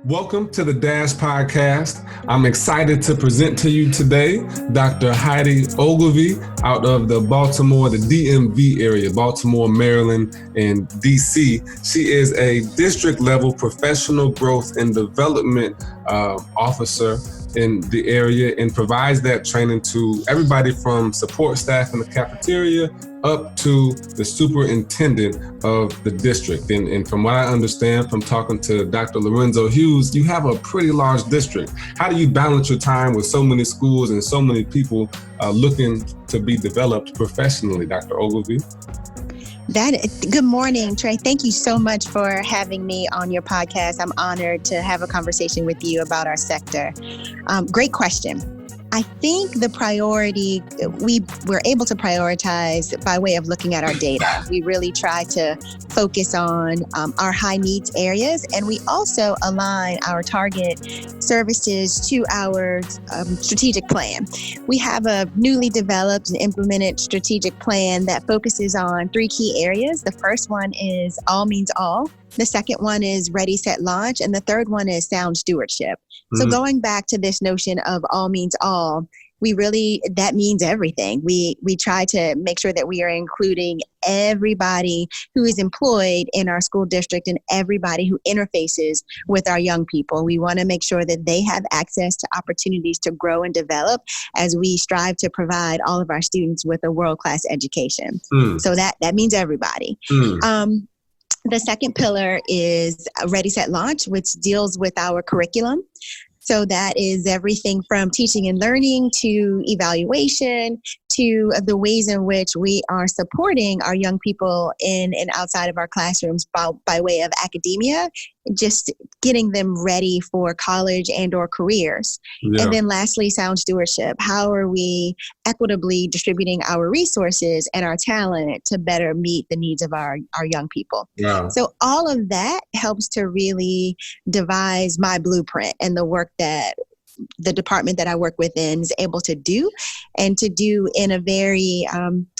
Welcome to the Dash Podcast. I'm excited to present to you today Dr. Heidi Ogilvie out of the DMV area, Baltimore, Maryland, and DC. She is a district level professional growth and development officer in the area and provides that training to everybody from support staff in the cafeteria up to the superintendent of the district. And from what I understand from talking to Dr. Lorenzo Hughes, you have a pretty large district. How do you balance your time with so many schools and so many people looking to be developed professionally, Dr. Ogilvie? Good morning, Trey. Thank you so much for having me on your podcast. I'm honored to have a conversation with you about our sector. Great question. I think the priority, we're able to prioritize by way of looking at our data. We really try to focus on our high needs areas, and we also align our target services to our strategic plan. We have a newly developed and implemented strategic plan that focuses on 3 key areas. The first one is All Means All. The second one is Ready, Set, Launch. And the third one is Sound Stewardship. So going back to this notion of all means all, that means everything. We try to make sure that we are including everybody who is employed in our school district and everybody who interfaces with our young people. We want to make sure that they have access to opportunities to grow and develop as we strive to provide all of our students with a world-class education. So that means everybody. The second pillar is Ready, Set, Launch, which deals with our curriculum. So that is everything from teaching and learning to evaluation to the ways in which we are supporting our young people in and outside of our classrooms by way of academia, just getting them ready for college and or careers. Yeah. And then lastly, sound stewardship. How are we equitably distributing our resources and our talent to better meet the needs of our young people? Yeah. So all of that helps to really devise my blueprint and the work that the department that I work within is able to do, and to do in a very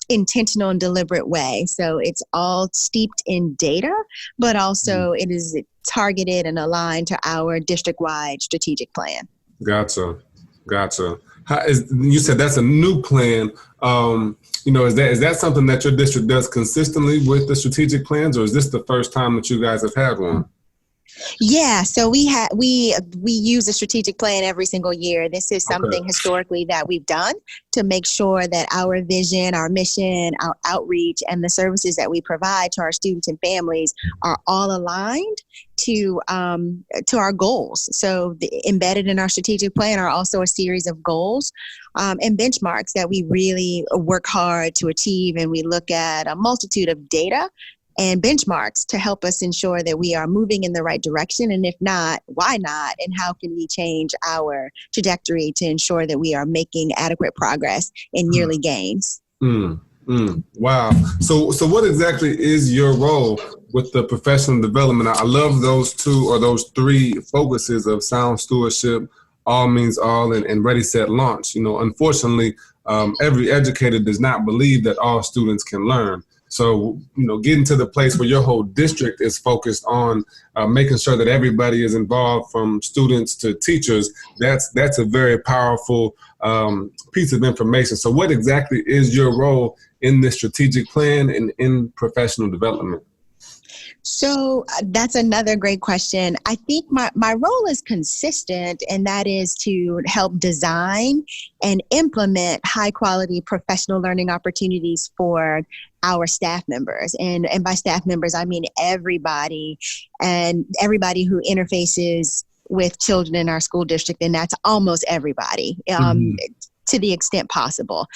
intentional and deliberate way. So it's all steeped in data, but also it is targeted and aligned to our district-wide strategic plan. Gotcha. You said that's a new plan. Is that something that your district does consistently with the strategic plans, or is this the first time that you guys have had one? Yeah, so we use a strategic plan every single year. This is something historically that we've done to make sure that our vision, our mission, our outreach, and the services that we provide to our students and families are all aligned to our goals. So embedded in our strategic plan are also a series of goals and benchmarks that we really work hard to achieve, and we look at a multitude of data and benchmarks to help us ensure that we are moving in the right direction. And if not, why not? And how can we change our trajectory to ensure that we are making adequate progress in yearly gains? Wow. So what exactly is your role with the professional development? I love those 3 focuses of sound stewardship, all means all, and Ready, Set, Launch. Unfortunately, every educator does not believe that all students can learn. So, getting to the place where your whole district is focused on making sure that everybody is involved, from students to teachers, that's a very powerful piece of information. So what exactly is your role in this strategic plan and in professional development? So that's another great question. I think my role is consistent, and that is to help design and implement high quality professional learning opportunities for our staff members. And by staff members, I mean everybody, and everybody who interfaces with children in our school district. And that's almost everybody to the extent possible.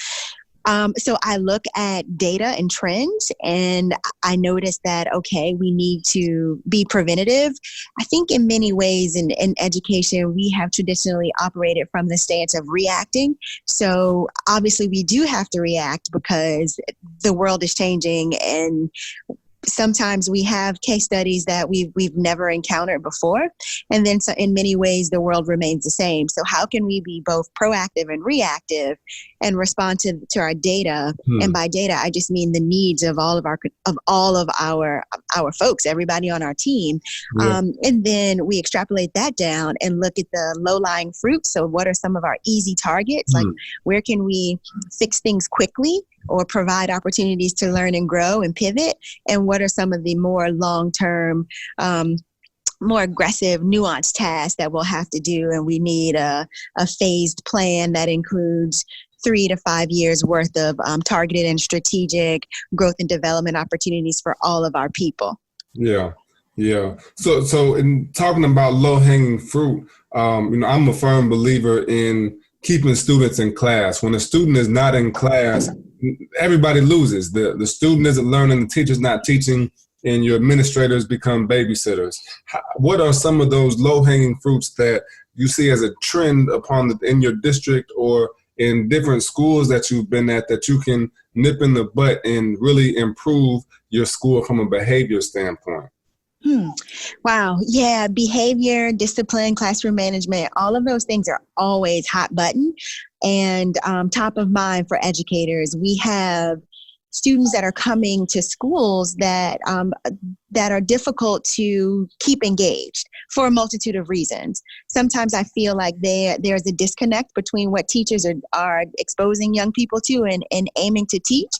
So I look at data and trends, and I notice that, we need to be preventative. I think in many ways in education, we have traditionally operated from the stance of reacting. So obviously we do have to react because the world is changing, and sometimes we have case studies that we've never encountered before. And then so in many ways, the world remains the same. So how can we be both proactive and reactive and respond to our data? And by data, I just mean the needs of all of our folks, everybody on our team. Yeah. And then we extrapolate that down and look at the low-lying fruit. So what are some of our easy targets? Like, where can we fix things quickly or provide opportunities to learn and grow and pivot? And what are some of the more long-term, more aggressive, nuanced tasks that we'll have to do? And we need a phased plan that includes 3 to 5 years worth of targeted and strategic growth and development opportunities for all of our people. Yeah. Yeah. So in talking about low-hanging fruit, I'm a firm believer in keeping students in class. When a student is not in class, everybody loses. The student isn't learning, the teacher's not teaching, and your administrators become babysitters. What are some of those low-hanging fruits that you see as a trend in your district or in different schools that you've been at that you can nip in the butt and really improve your school from a behavior standpoint? Wow. Yeah. Behavior, discipline, classroom management, all of those things are always hot button and top of mind for educators. We have students that are coming to schools that are difficult to keep engaged for a multitude of reasons. Sometimes I feel like there's a disconnect between what teachers are exposing young people to and aiming to teach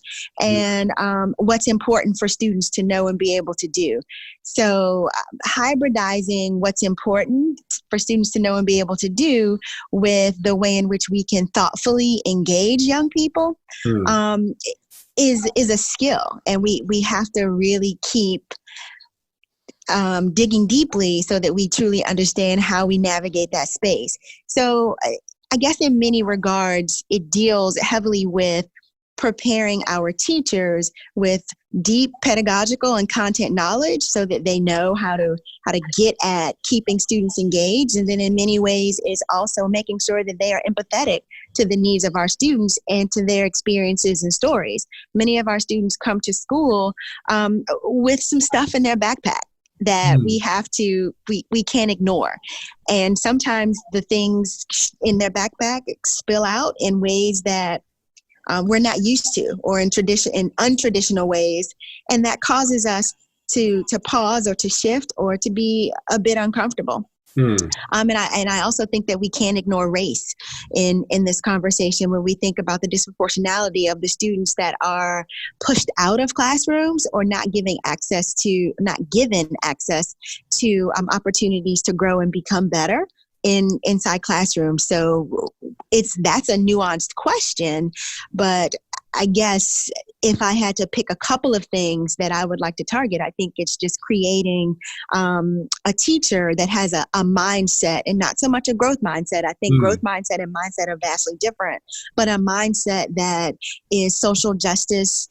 and what's important for students to know and be able to do. So hybridizing what's important for students to know and be able to do with the way in which we can thoughtfully engage young people is a skill, and we have to really keep digging deeply so that we truly understand how we navigate that space. So I guess in many regards, it deals heavily with preparing our teachers with deep pedagogical and content knowledge so that they know how to get at keeping students engaged. And then in many ways is also making sure that they are empathetic to the needs of our students and to their experiences and stories. Many of our students come to school with some stuff in their backpack that we can't ignore. And sometimes the things in their backpack spill out in ways that we're not used to, or in untraditional ways, and that causes us to pause or to shift or to be a bit uncomfortable. And I also think that we can't ignore race in this conversation when we think about the disproportionality of the students that are pushed out of classrooms or not given access to opportunities to grow and become better inside classrooms. So that's a nuanced question, but I guess if I had to pick a couple of things that I would like to target, I think it's just creating a teacher that has a mindset, and not so much a growth mindset. I think growth mindset and mindset are vastly different, but a mindset that is social justice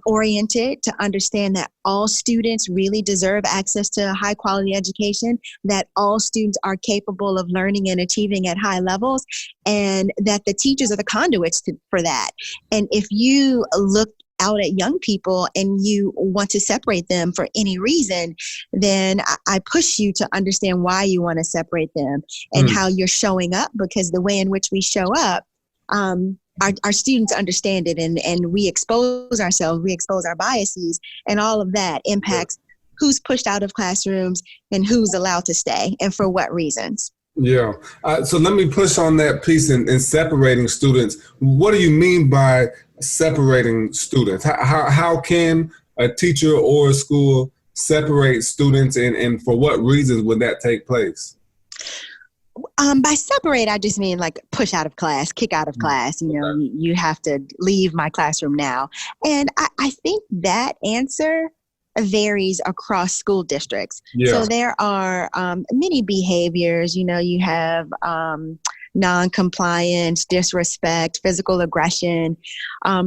oriented, to understand that all students really deserve access to a high quality education, that all students are capable of learning and achieving at high levels, and that the teachers are the conduits for that. And if you look out at young people and you want to separate them for any reason, then I push you to understand why you want to separate them and how you're showing up, because the way in which we show up, our students understand it, and we expose ourselves, we expose our biases, and all of that impacts who's pushed out of classrooms and who's allowed to stay and for what reasons. Yeah. So let me push on that piece in separating students. What do you mean by separating students? How can a teacher or a school separate students, and for what reasons would that take place? By separate, I just mean like push out of class, kick out of class. You have to leave my classroom now. And I think that answer varies across school districts. Yeah. So there are many behaviors. You have non-compliance, disrespect, physical aggression.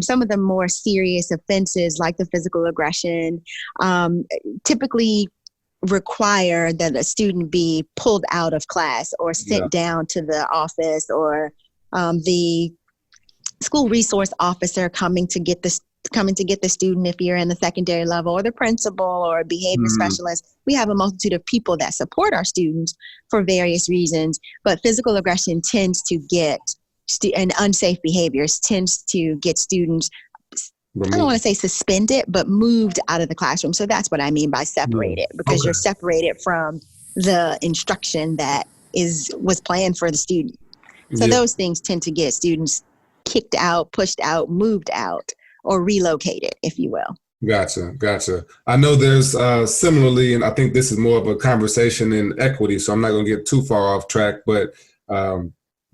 Some of the more serious offenses, like the physical aggression, typically require that a student be pulled out of class or sent down to the office, or the school resource officer coming to get the coming to get the student if you're in the secondary level, or the principal or a behavior specialist. We have a multitude of people that support our students for various reasons, but physical aggression tends to get and unsafe behaviors tends to get students, I don't want to say suspended, but moved out of the classroom. So that's what I mean by separated, because you're separated from the instruction that was planned for the student. So those things tend to get students kicked out, pushed out, moved out, or relocated, if you will. Gotcha. I know there's similarly, and I think this is more of a conversation in equity, so I'm not going to get too far off track, but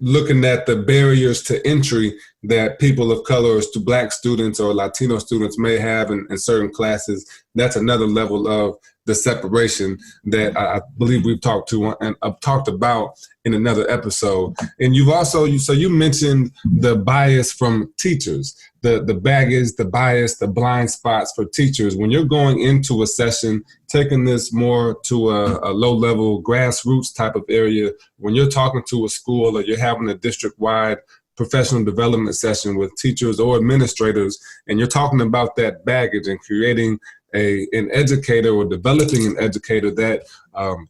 looking at the barriers to entry that people of color or to Black students or Latino students may have in certain classes, that's another level of the separation that I believe we've talked to and I've talked about in another episode. And you've also, you mentioned the bias from teachers, the baggage, the bias, the blind spots for teachers. When you're going into a session, taking this more to a low level grassroots type of area, when you're talking to a school or you're having a district-wide professional development session with teachers or administrators, and you're talking about that baggage and creating an educator or developing an educator that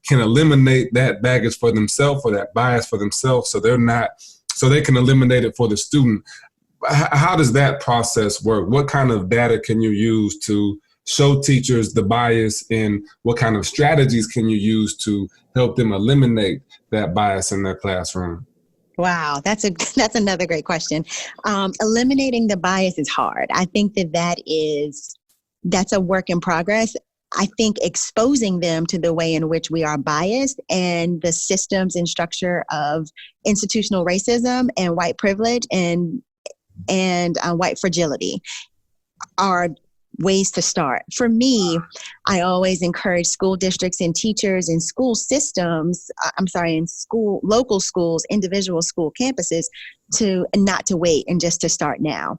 can eliminate that baggage for themselves or that bias for themselves, so they can eliminate it for the student. How does that process work? What kind of data can you use to show teachers the bias, and what kind of strategies can you use to help them eliminate that bias in their classroom? Wow, that's another great question. Eliminating the bias is hard. I think that's a work in progress. I think exposing them to the way in which we are biased and the systems and structure of institutional racism and white privilege and white fragility are ways to start. For me, I always encourage school districts and teachers and school systems, local schools, individual school campuses, to not to wait and just to start now.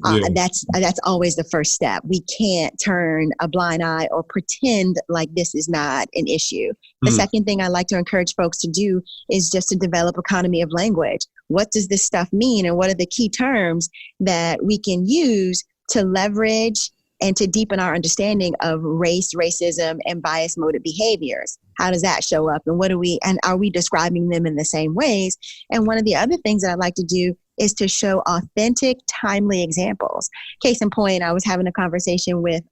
That's always the first step. We can't turn a blind eye or pretend like this is not an issue. The second thing I like to encourage folks to do is just to develop economy of language. What does this stuff mean, and what are the key terms that we can use to leverage and to deepen our understanding of race, racism, and bias motive behaviors? How does that show up, and are we describing them in the same ways? And one of the other things that I like to do is to show authentic, timely examples. Case in point, I was having a conversation with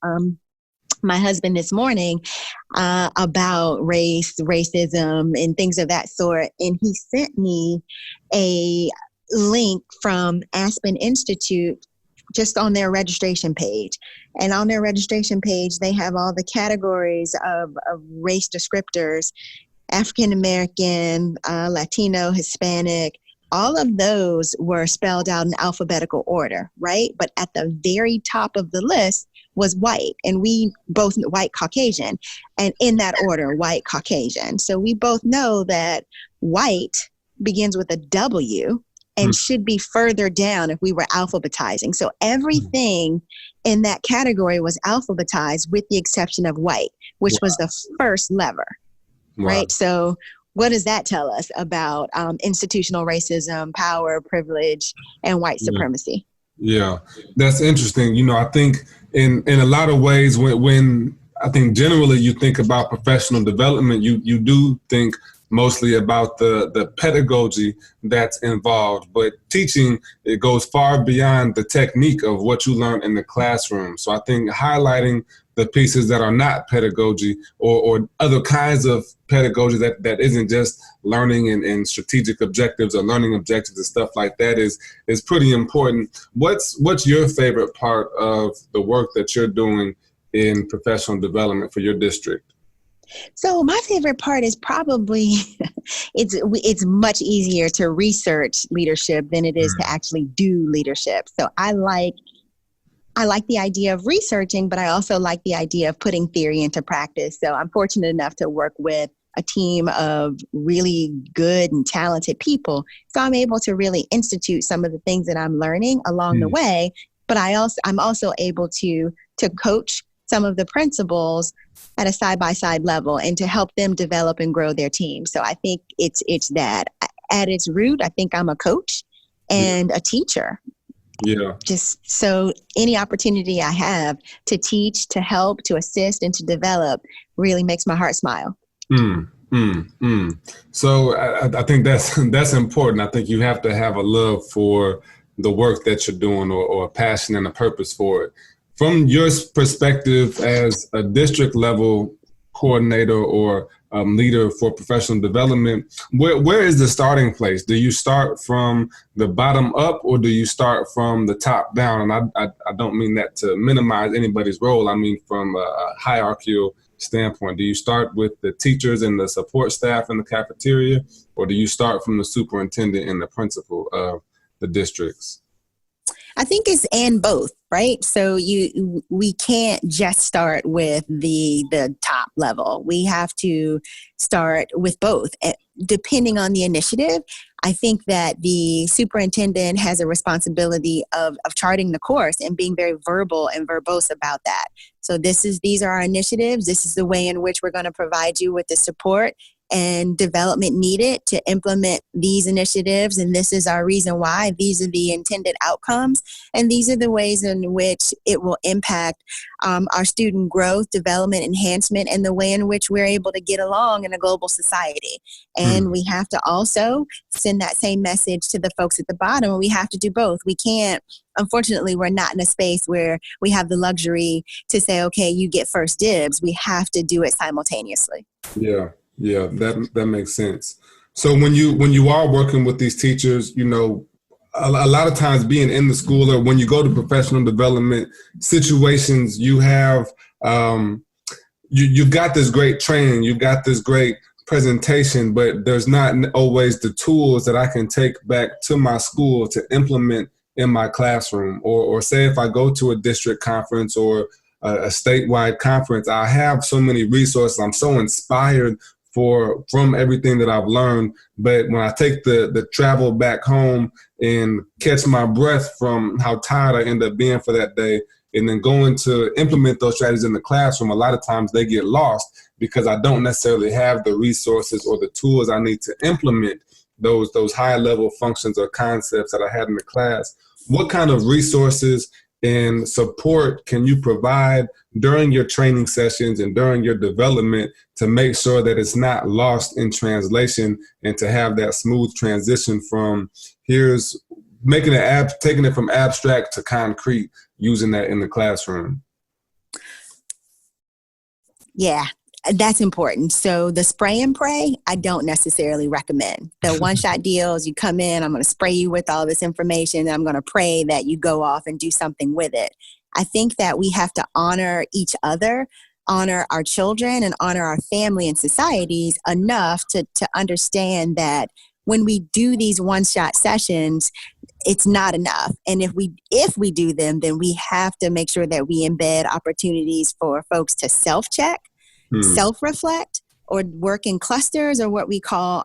my husband this morning about race, racism, and things of that sort. And he sent me a link from Aspen Institute just on their registration page. And on their registration page, they have all the categories of race descriptors: African American, Latino, Hispanic. All of those were spelled out in alphabetical order, right? But at the very top of the list was white, and we both white Caucasian, and in that order, white Caucasian. So we both know that white begins with a W and should be further down if we were alphabetizing. So everything in that category was alphabetized with the exception of white, which was the first lever, right? So what does that tell us about institutional racism, power, privilege, and white supremacy? Yeah, that's interesting. I think in a lot of ways, when I think generally you think about professional development, you do think mostly about the pedagogy that's involved, but teaching, it goes far beyond the technique of what you learn in the classroom. So I think highlighting the pieces that are not pedagogy or other kinds of pedagogy that isn't just learning and strategic objectives or learning objectives and stuff like that is pretty important. What's your favorite part of the work that you're doing in professional development for your district? So my favorite part is probably it's much easier to research leadership than it is to actually do leadership. So I like the idea of researching, but I also like the idea of putting theory into practice. So I'm fortunate enough to work with a team of really good and talented people. So I'm able to really institute some of the things that I'm learning along the way, but I'm also able to coach some of the principals at a side-by-side level and to help them develop and grow their team. So I think it's that. At its root, I think I'm a coach and a teacher. Yeah. Just so any opportunity I have to teach, to help, to assist, and to develop really makes my heart smile. So I think that's important. I think you have to have a love for the work that you're doing, or a passion and a purpose for it. From your perspective as a district level coordinator or leader for professional development, where is the starting place? Do you start from the bottom up, or do you start from the top down? And I don't mean that to minimize anybody's role. I mean from a hierarchical standpoint. Do you start with the teachers and the support staff in the cafeteria, or do you start from the superintendent and the principal of the districts? I think it's and both, right? So we can't just start with the top level. We have to start with both. Depending on the initiative, I think that the superintendent has a responsibility of charting the course and being very verbal and verbose about that. So these are our initiatives. This is the way in which we're going to provide you with the support and development needed to implement these initiatives. And this is our reason why. These are the intended outcomes. And these are the ways in which it will impact our student growth, development, enhancement, and the way in which we're able to get along in a global society. And we have to also send that same message to the folks at the bottom. We have to do both. We can't, unfortunately, we're not in a space where we have the luxury to say, okay, you get first dibs. We have to do it simultaneously. Yeah, that makes sense. So when you are working with these teachers, you know, a lot of times being in the school, or when you go to professional development situations, you have you've got this great training, you've got this great presentation, but there's not always the tools that I can take back to my school to implement in my classroom. Or say if I go to a district conference or a statewide conference, I have so many resources. I'm so inspired from everything that I've learned. But when I take the travel back home and catch my breath from how tired I end up being for that day, and then going to implement those strategies in the classroom, a lot of times they get lost because I don't necessarily have the resources or the tools I need to implement those high level functions or concepts that I had in the class. What kind of resources and support can you provide during your training sessions and during your development to make sure that it's not lost in translation, and to have that smooth transition from taking it from abstract to concrete, using that in the classroom? Yeah, that's important. So the spray and pray, I don't necessarily recommend. The one-shot deals, you come in, I'm going to spray you with all this information, and I'm going to pray that you go off and do something with it. I think that we have to honor each other, honor our children, and honor our family and societies enough to understand that when we do these one-shot sessions, it's not enough. And if we do them, then we have to make sure that we embed opportunities for folks to self-check, self-reflect, or work in clusters, or what we call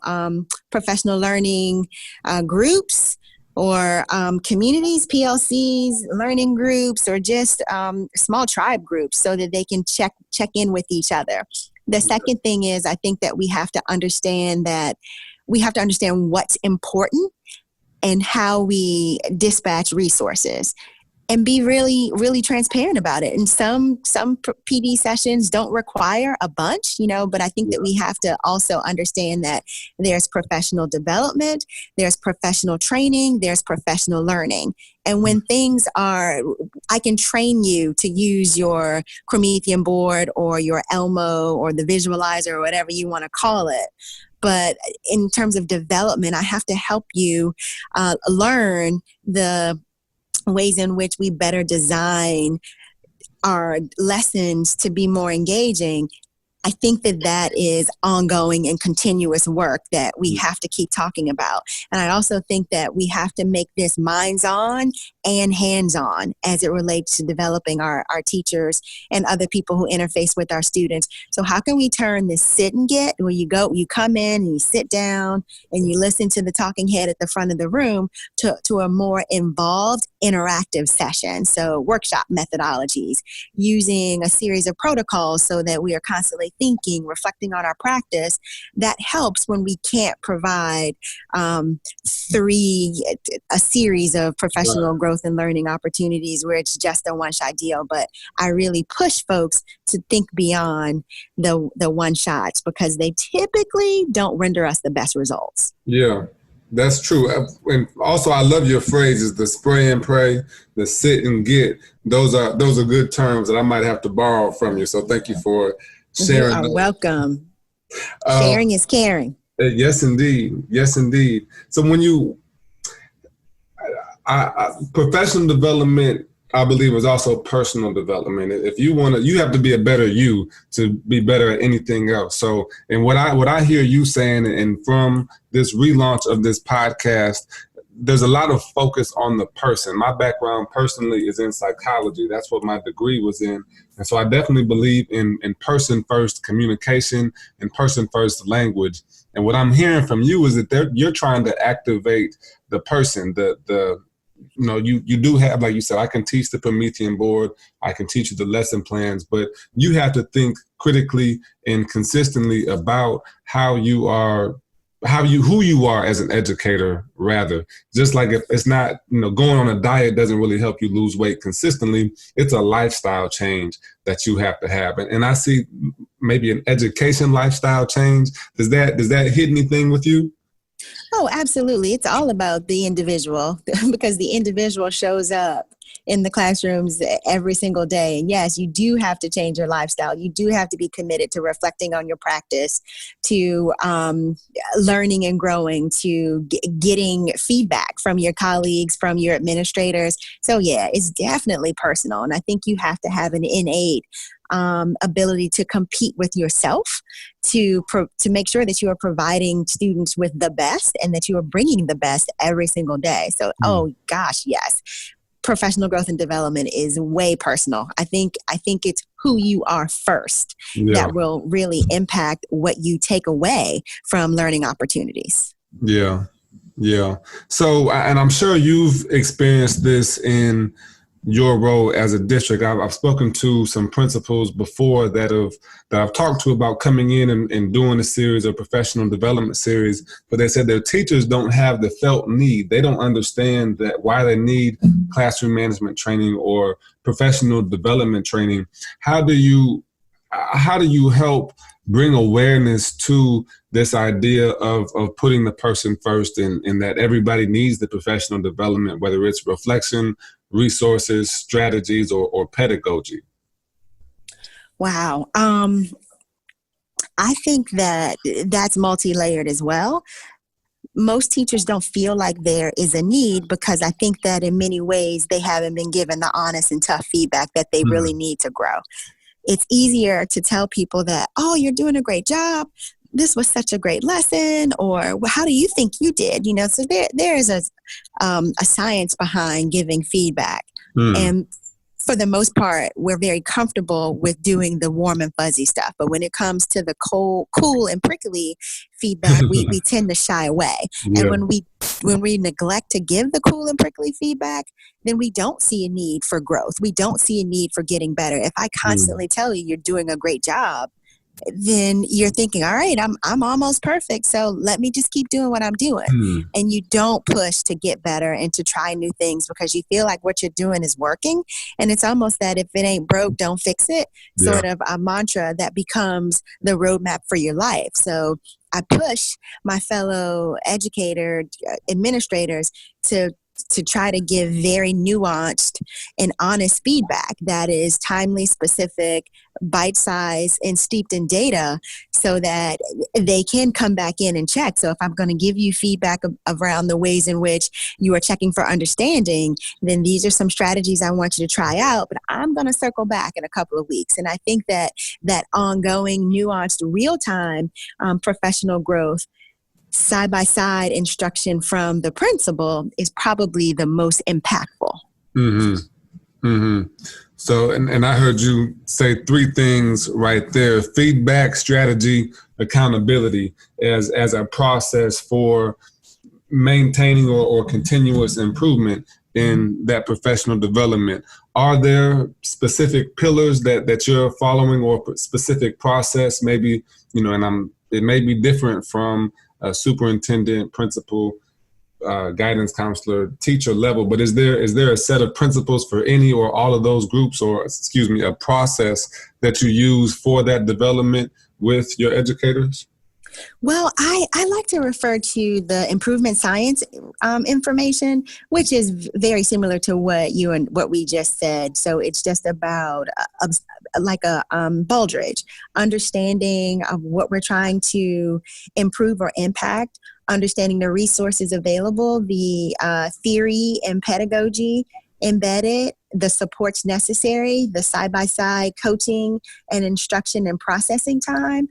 professional learning groups, or communities, PLCs, learning groups, or just small tribe groups, so that they can check in with each other. The second thing is, I think that we have to understand what's important and how we dispatch resources, and be really, really transparent about it. And some PD sessions don't require a bunch, but I think that we have to also understand that there's professional development, there's professional training, there's professional learning. And when I can train you to use your Promethean board or your Elmo or the visualizer or whatever you want to call it. But in terms of development, I have to help you learn the ways in which we better design our lessons to be more engaging. I think that is ongoing and continuous work that we have to keep talking about. And I also think that we have to make this minds-on and hands-on as it relates to developing our teachers and other people who interface with our students. So how can we turn this sit and get, where you come in and you sit down and you listen to the talking head at the front of the room, to a more involved, interactive session? So workshop methodologies, using a series of protocols so that we are constantly thinking, reflecting on our practice. That helps when we can't provide a series of professional growth growth and learning opportunities where it's just a one-shot deal. But I really push folks to think beyond the one shots, because they typically don't render us the best results. Yeah, that's true. And also, I love your phrases: the spray and pray, the sit and get. Those are good terms that I might have to borrow from you. So thank you for sharing. You are welcome. Sharing is caring. Yes, indeed. Yes, indeed. So when professional development, I believe, is also personal development. If you want to, you have to be a better you to be better at anything else. So, and what I hear you saying, and from this relaunch of this podcast, there's a lot of focus on the person. My background personally is in psychology. That's what my degree was in. And so I definitely believe in person first communication and person first language. And what I'm hearing from you is that you're trying to activate the person, you do have, like you said, I can teach the Promethean board, I can teach you the lesson plans, but you have to think critically and consistently about who you are as an educator, rather. Just like if it's not, going on a diet doesn't really help you lose weight consistently. It's a lifestyle change that you have to have. And I see maybe an education lifestyle change. Does that hit anything with you? Oh, absolutely. It's all about the individual because the individual shows up in the classrooms every single day. And yes, you do have to change your lifestyle. You do have to be committed to reflecting on your practice, to learning and growing, to getting feedback from your colleagues, from your administrators. So yeah, it's definitely personal. And I think you have to have an innate ability to compete with yourself, to make sure that you are providing students with the best and that you are bringing the best every single day. So, oh gosh, yes. Professional growth and development is way personal. I think it's who you are first that will really impact what you take away from learning opportunities. Yeah. Yeah. So, and I'm sure you've experienced this in your role as a district. I've spoken to some principals before that I've talked to about coming in and doing a series of professional development series, but they said their teachers don't have the felt need. They don't understand that why they need classroom management training or professional development training. How do you help bring awareness to this idea of putting the person first, and that everybody needs the professional development, whether it's reflection, resources, strategies, or pedagogy? Wow. I think that's multi-layered as well. Most teachers don't feel like there is a need because I think that in many ways they haven't been given the honest and tough feedback that they really need to grow. It's easier to tell people that, oh, you're doing a great job. This was such a great lesson, or well, how do you think you did? So there is a science behind giving feedback. And for the most part, we're very comfortable with doing the warm and fuzzy stuff. But when it comes to the cool and prickly feedback, we tend to shy away. Yeah. And when we neglect to give the cool and prickly feedback, then we don't see a need for growth. We don't see a need for getting better. If I constantly tell you you're doing a great job, then you're thinking, all right, I'm almost perfect, so let me just keep doing what I'm doing. And you don't push to get better and to try new things because you feel like what you're doing is working. And it's almost that if it ain't broke, don't fix it, sort of a mantra that becomes the roadmap for your life. So I push my fellow administrators to try to give very nuanced and honest feedback that is timely, specific, bite-sized, and steeped in data so that they can come back in and check. So if I'm going to give you feedback around the ways in which you are checking for understanding, then these are some strategies I want you to try out, but I'm going to circle back in a couple of weeks. And I think that ongoing, nuanced, real-time professional growth, side-by-side instruction from the principal is probably the most impactful. So, and I heard you say three things right there: feedback, strategy, accountability as a process for maintaining or continuous improvement in that professional development. Are there specific pillars that you're following or specific process? Maybe, it may be different from a superintendent, principal, guidance counselor, teacher level, but is there a set of principles for any or all of those groups, or excuse me, a process that you use for that development with your educators? Well, I like to refer to the improvement science information, which is very similar to what we just said. So it's just about like a Baldrige, understanding of what we're trying to improve or impact, understanding the resources available, the theory and pedagogy embedded, the supports necessary, the side-by-side coaching and instruction and processing time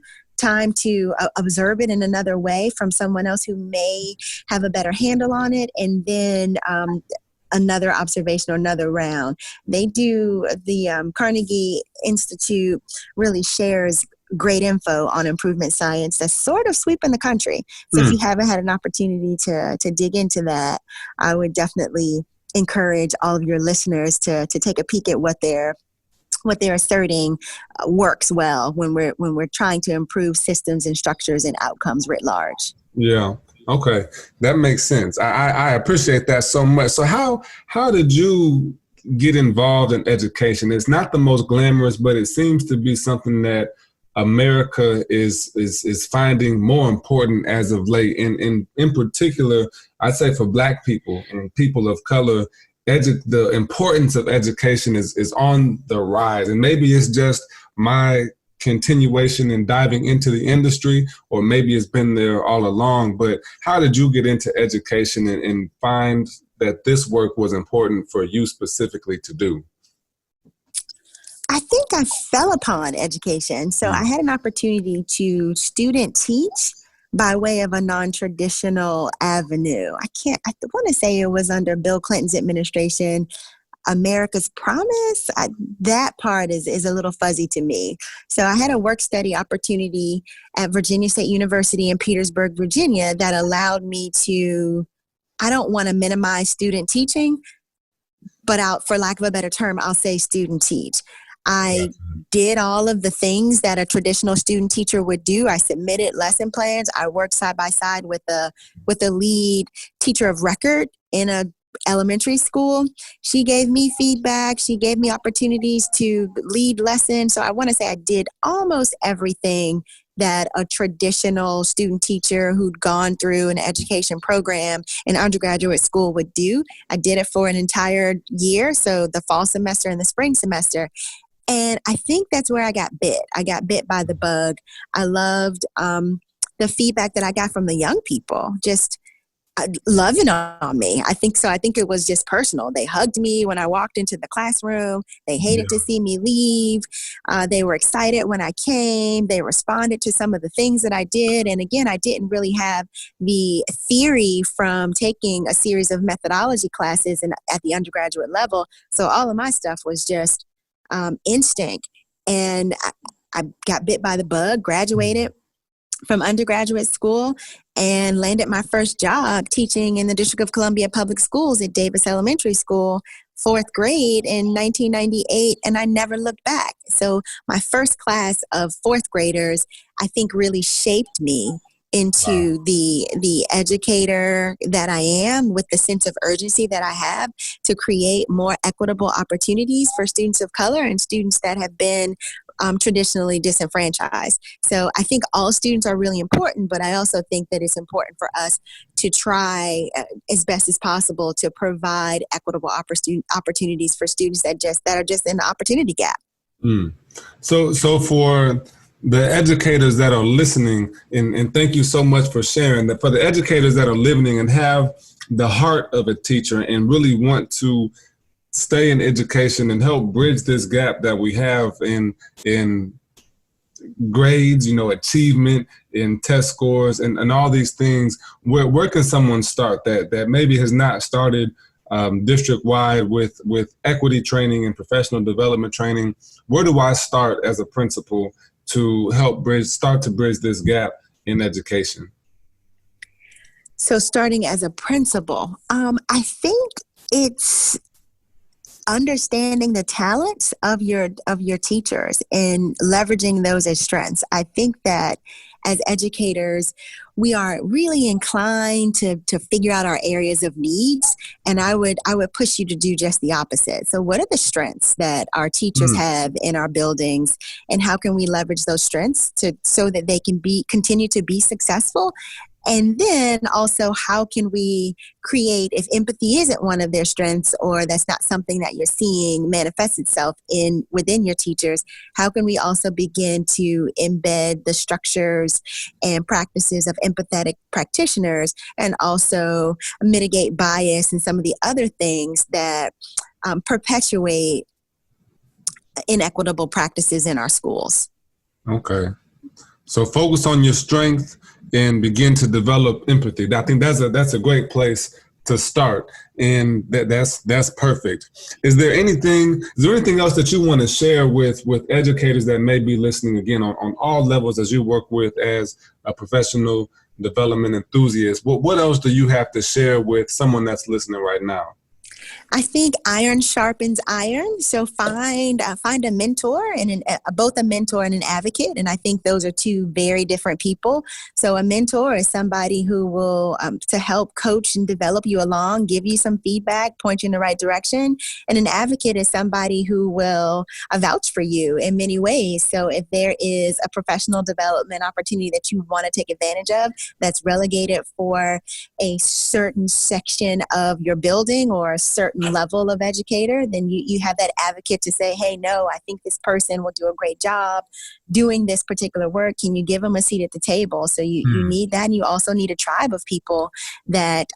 to observe it in another way from someone else who may have a better handle on it, and then another observation or another round. The Carnegie Institute really shares great info on improvement science that's sort of sweeping the country. So if you haven't had an opportunity to dig into that, I would definitely encourage all of your listeners to take a peek at what they're asserting works well when we're trying to improve systems and structures and outcomes writ large. Yeah. Okay. That makes sense. I appreciate that so much. So how did you get involved in education? It's not the most glamorous, but it seems to be something that America is finding more important as of late. And in particular, I'd say for Black people and people of color, the importance of education is on the rise. And maybe it's just my continuation and diving into the industry, or maybe it's been there all along. But how did you get into education and find that this work was important for you specifically to do? I think I fell upon education. So I had an opportunity to student teach by way of a non-traditional avenue. I want to say it was under Bill Clinton's administration, America's Promise. That part is a little fuzzy to me. So I had a work study opportunity at Virginia State University in Petersburg, Virginia, that allowed me to, I don't want to minimize student teaching, but for lack of a better term, I'll say student teach. I did all of the things that a traditional student teacher would do. I submitted lesson plans. I worked side by side with a lead teacher of record in a elementary school. She gave me feedback. She gave me opportunities to lead lessons. So I want to say I did almost everything that a traditional student teacher who'd gone through an education program in undergraduate school would do. I did it for an entire year, so the fall semester and the spring semester. And I think that's where I got bit. I got bit by the bug. I loved the feedback that I got from the young people, just loving on me. I think so. I think it was just personal. They hugged me when I walked into the classroom. They hated to see me leave. They were excited when I came. They responded to some of the things that I did. And again, I didn't really have the theory from taking a series of methodology classes at the undergraduate level. So all of my stuff was just instinct. And I got bit by the bug, graduated from undergraduate school, and landed my first job teaching in the District of Columbia Public Schools at Davis Elementary School, 4th grade in 1998, and I never looked back. So my first class of 4th graders, I think, really shaped me into the educator that I am, with the sense of urgency that I have to create more equitable opportunities for students of color and students that have been traditionally disenfranchised. So I think all students are really important, but I also think that it's important for us to try as best as possible to provide equitable opportunities for students that are just in the opportunity gap. So for the educators that are listening, and thank you so much for sharing that, for the educators that are listening and have the heart of a teacher and really want to stay in education and help bridge this gap that we have in grades, achievement, in test scores, and all these things, where can someone start that maybe has not started district-wide with equity training and professional development training? Where do I start as a principal to help start to bridge this gap in education? So starting as a principal, I think it's understanding the talents of your teachers and leveraging those as strengths. I think that as educators, we are really inclined to figure out our areas of needs. And I would push you to do just the opposite. So what are the strengths that our teachers have in our buildings, and how can we leverage those strengths so that they can continue to be successful? And then also, how can we create, if empathy isn't one of their strengths, or that's not something that you're seeing manifest itself within your teachers, how can we also begin to embed the structures and practices of empathetic practitioners, and also mitigate bias and some of the other things that perpetuate inequitable practices in our schools? Okay. So focus on your strength and begin to develop empathy. I think that's a great place to start, and that's perfect. Is there anything else that you want to share with educators that may be listening, again, on all levels, as you work with as a professional development enthusiast? What else do you have to share with someone that's listening right now? I think iron sharpens iron. So find a mentor, and both a mentor and an advocate. And I think those are two very different people. So a mentor is somebody who will to help coach and develop you along, give you some feedback, point you in the right direction. And an advocate is somebody who will vouch for you in many ways. So if there is a professional development opportunity that you want to take advantage of that's relegated for a certain section of your building or a certain level of educator, then you have that advocate to say, hey, no, I think this person will do a great job doing this particular work. Can you give them a seat at the table? So you need that. And you also need a tribe of people that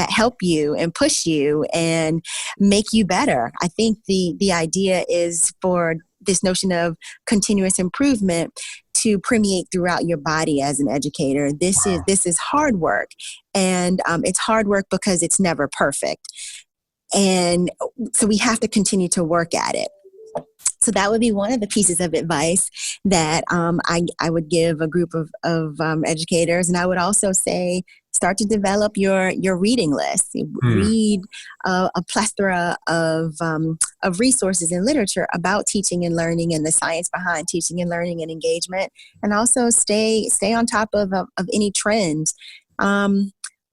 help you and push you and make you better. I think the idea is for this notion of continuous improvement to permeate throughout your body as an educator. This is hard work, and it's hard work because it's never perfect. And so we have to continue to work at it. So that would be one of the pieces of advice that I would give a group of educators. And I would also say, start to develop your reading list. Read a plethora of resources and literature about teaching and learning and the science behind teaching and learning and engagement. And also stay on top of any trends.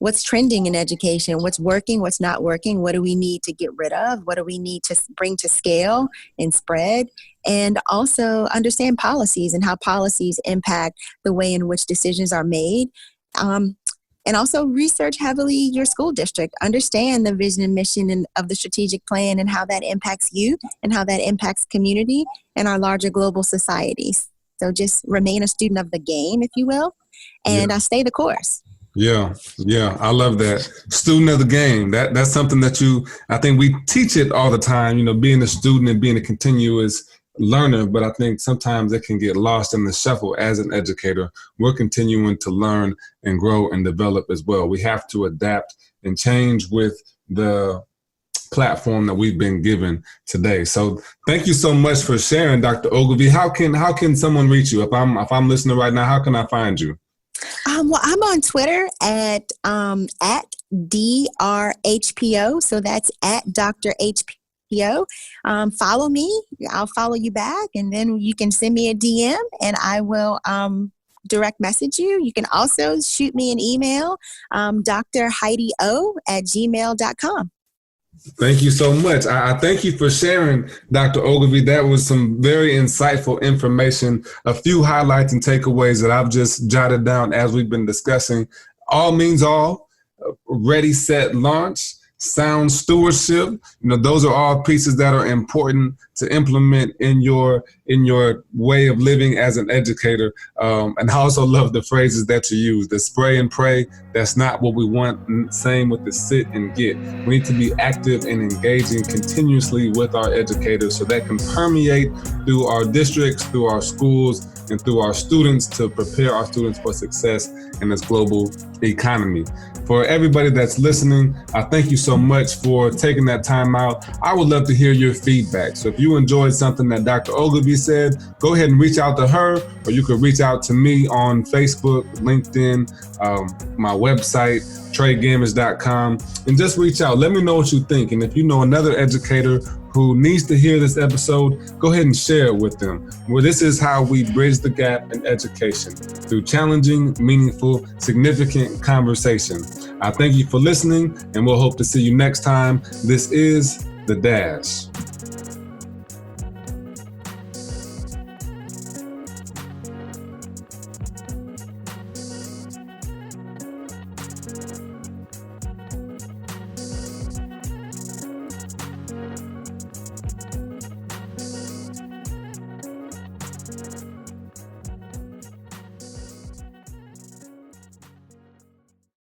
What's trending in education, what's working, what's not working, what do we need to get rid of, what do we need to bring to scale and spread, and also understand policies and how policies impact the way in which decisions are made. And also research heavily your school district, understand the vision and mission of the strategic plan and how that impacts you and how that impacts community and our larger global societies. So just remain a student of the game, if you will, and stay the course. Yeah, I love that. Student of the game. That's something that I think we teach it all the time, being a student and being a continuous learner, but I think sometimes it can get lost in the shuffle as an educator. We're continuing to learn and grow and develop as well. We have to adapt and change with the platform that we've been given today. So thank you so much for sharing, Dr. Ogilvie. How can someone reach you? If I'm listening right now, how can I find you? Well, I'm on Twitter at DRHPO. So that's at Dr. HPO. Follow me. I'll follow you back. And then you can send me a DM and I will direct message you. You can also shoot me an email, drheidio@gmail.com. Thank you so much. I thank you for sharing, Dr. Ogilvie. That was some very insightful information, a few highlights and takeaways that I've just jotted down as we've been discussing. All means all, ready, set, launch, sound stewardship. Those are all pieces that are important to implement in your way of living as an educator. And I also love the phrases that you use, the spray and pray. That's not what we want. Same with the sit and get. We need to be active and engaging continuously with our educators so that can permeate through our districts, through our schools, and through our students to prepare our students for success in this global economy. For everybody that's listening, I thank you so much for taking that time out. I would love to hear your feedback. So if you enjoyed something that Dr. Ogilvie said, go ahead and reach out to her, or you could reach out to me on Facebook, LinkedIn, my website, TreyGamage.com, and just reach out. Let me know what you think. And if you know another educator who needs to hear this episode, go ahead and share it with them. Well, this is how we bridge the gap in education through challenging, meaningful, significant conversation. I thank you for listening, and we'll hope to see you next time. This is The Dash.